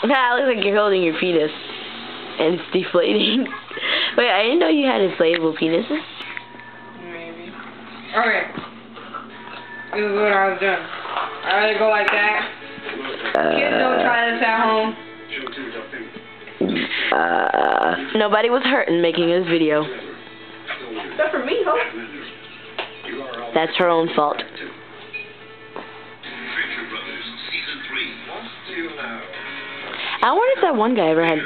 Nah, it looks like you're holding your penis. And it's deflating. Wait, I didn't know you had inflatable penises. Maybe. Okay. This is what I was doing. I rather go like that. Kids don't try this at home. Nobody was hurt in making this video. Except for me, huh? That's her own fault. I wonder if that one guy ever had...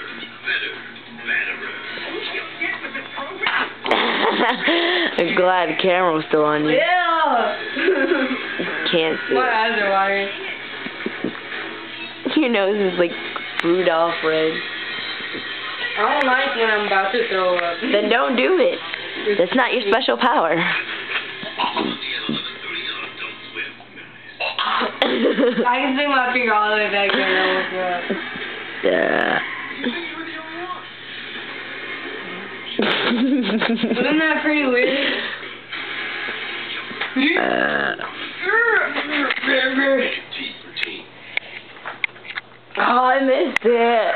I'm glad the camera was still on you. Yeah! Can't see. My eyes are watering. Your nose is like Rudolph red. I don't like when I'm about to throw up. Then don't do it. That's not your special power. I can stick my finger all the way back there. Yeah. Isn't that pretty weird? Oh, I missed it.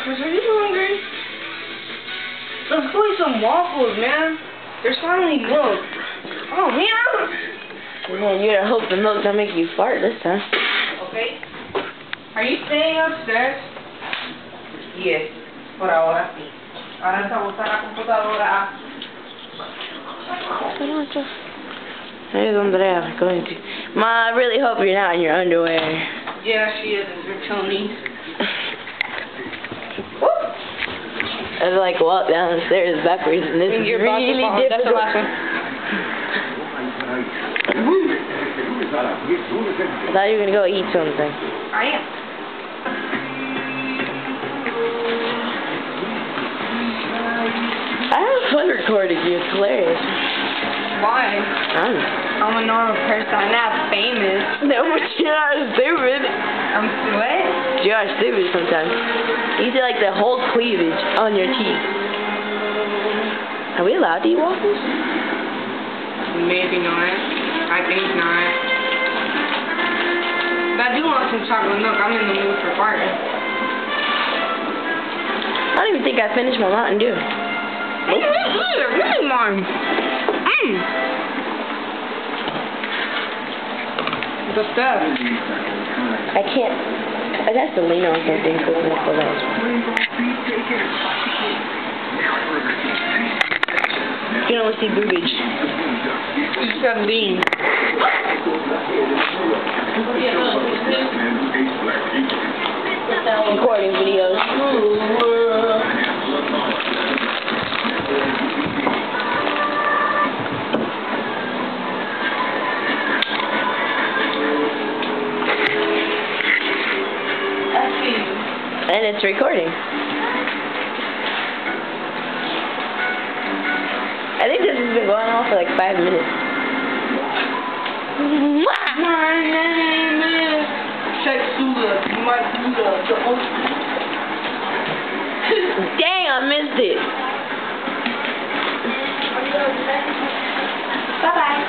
Chris, are you hungry? Let's go eat some waffles, man. There's finally milk. Oh, man. Man, you gotta hope the milk don't make you fart this time. Okay. Are you staying upstairs? Yes. Por ahora sí. Ahora está usando la computadora. There's Andrea going to... Ma, I really hope you're not in your underwear. Yeah, she is. It's her Tony. I like walk down the stairs backwards, and this is really difficult. That's the last one. I thought you were gonna go eat something. I am. I have fun recording you. It's hilarious. Why? I'm a normal person. I'm not famous. No, but you're not stupid. I'm what? You are stupid sometimes. You see like the whole cleavage on your teeth. Are we allowed to eat waffles? Maybe not. I think not. But I do want some chocolate milk. I'm in the mood for farting. I don't even think I finished my Mountain Dew. Really, Mom? The stuff. I can't. I have to lean on something so it's not so loud. You can only see boobage. You just gotta lean. Recording videos. And it's recording. I think this has been going on for like 5 minutes. My name is Shakespeare. Dang, I missed it. Bye-bye.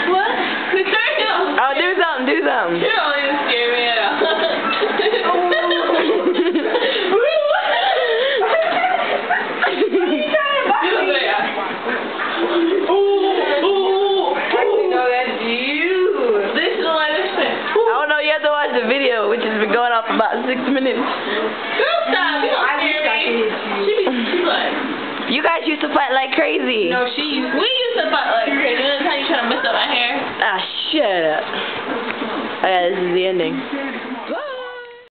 What? Oh, do something, do something. You don't even scare me at all. Oh no, you have to watch the video, which has been going off about 6 minutes. You guys used to fight like crazy. No, we used to fight like crazy. This time you trying to mess up my hair. Ah, shut up. Okay, this is the ending.